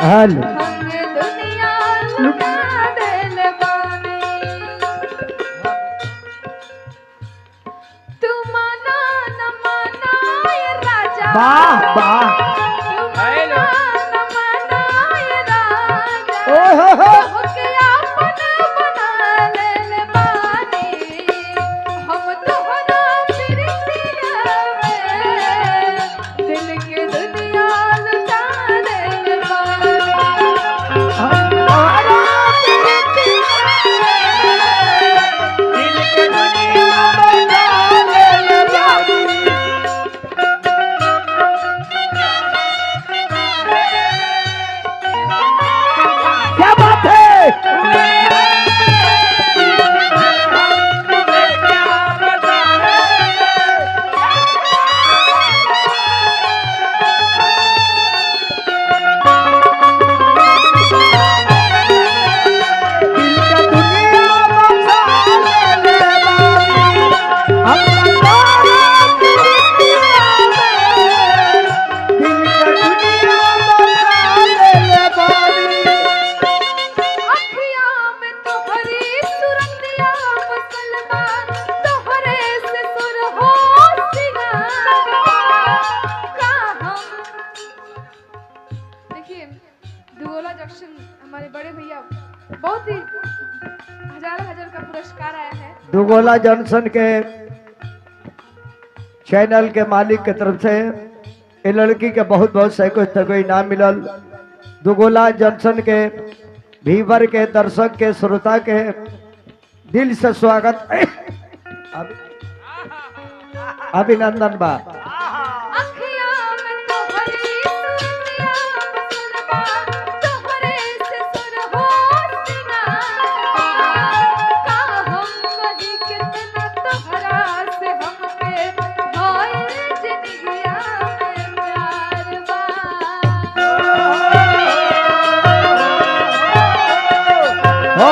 हाल हमने दुनिया लुटा दिल बानी तू माना न माना ये राजा वाह वाह तू माना न माना ये राजा ओहो हो होके आपन बना लेल बानी हम तोहरा प्रीतिया में दिल के दुनिया लुटा दिल बानी हमारा प्रीतिया दिल के दुनिया बना ले बानी। क्या बात है दिल का दुनिया बसा ले बानी। अपना तारा प्रीतिया में दिल का दुनिया बसा ले बानी। अखियाँ में तोहरी सुरतिया मुसलमान तोहरे से सुर हो सिंगार का हम देखिए दुगोला जंक्शन हमारे बड़े भैया बहुत ही हजार हजार का पुरस्कार आया है दुगोला जॉनसन के चैनल के मालिक के तरफ से ये लड़की के बहुत बहुत सैकड़ों इनाम मिलल। दुगोला जॉनसन के भीवर के दर्शक के श्रोता के दिल से स्वागत अभिनंदन बा। अखियाँ में तोहरी सुरतिया मुसलमान तोहरे से सुर हो सिंगार का हम कहीं कितना तोहरा से हमके होए जिंदगिया में प्यार बा ओ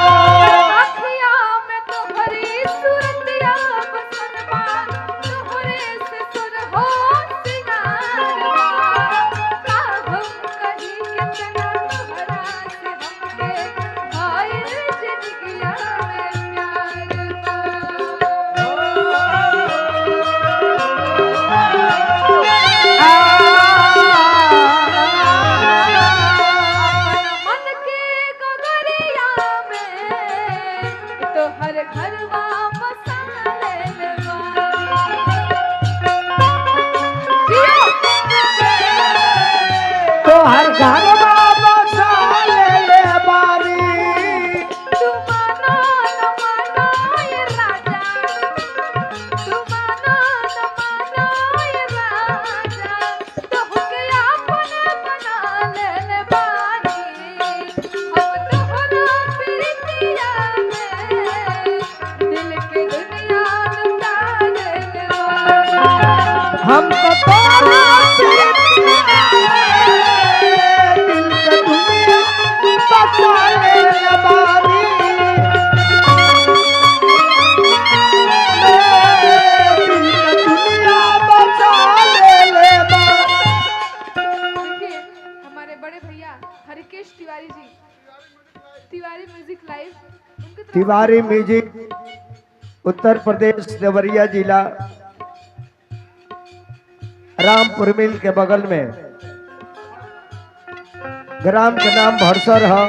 अखियाँ में तोहरी सुरतिया मुसलमान तोहरे से सुर हो सिंगार का हम कहीं कितना तोहरा से हमके होए जिंदगिया में मन के गगरिया में तो हर घरवा बसा ले तो हर घर बसा ले बारी। तू माना न माना ये राजा तू माना न माना ये राजा तो होके आपन बना ले बानी हम तोहरा प्रीतिया में दिल के दुनिया लुटा ले बानी हम तो तोरा प्रीतिया में दिल का दुनिया बसा ले बानी। दिल का दुनिया बसा ले बानी। देखिए हमारे बड़े भैया हरिकेश तिवारी जी तिवारी म्यूजिक लाइव उनके तरफ तिवारी म्यूजिक उत्तर प्रदेश देवरिया जिला रामपुर मिल के बगल में ग्राम के नाम भरसर है।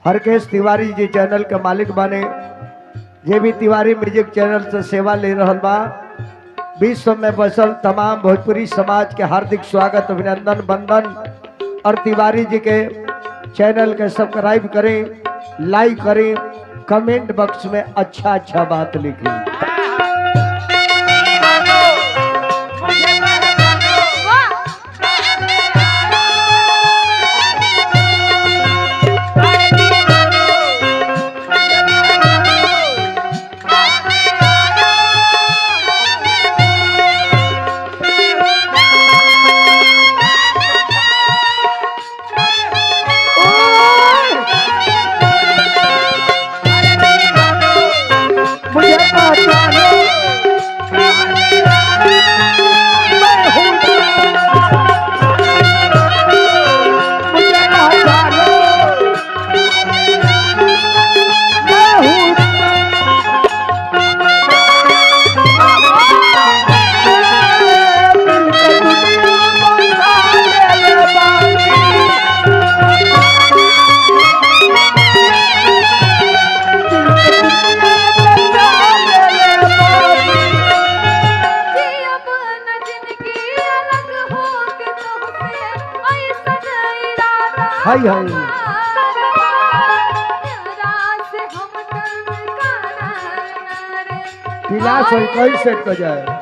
हरकेश तिवारी जी चैनल के मालिक बने जे भी तिवारी म्यूजिक चैनल से सेवा ले रहल बा। विश्व में बसल तमाम भोजपुरी समाज के हार्दिक स्वागत अभिनंदन वंदन। और तिवारी जी के चैनल के सब्सक्राइब करें, लाइक करें, कमेंट बॉक्स में अच्छा अच्छा बात लिखें। मुझे पहचानो हाय हाय पिला सोई कैसे को जाए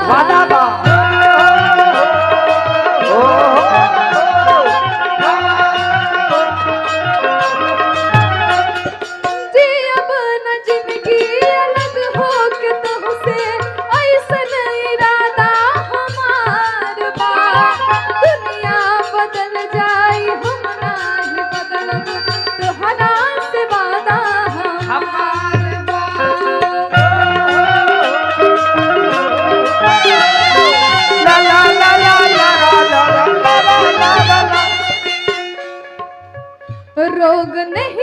वादा बा जी अब न जिंदगी अलग हो के तुमसे ऐसन इरादा हमार बा दुनिया बदल जाई हम नाही बदलब तोहरा से वादा हमार बा ला ला ला ला ला ला ला ला ला ला ला रोग नहीं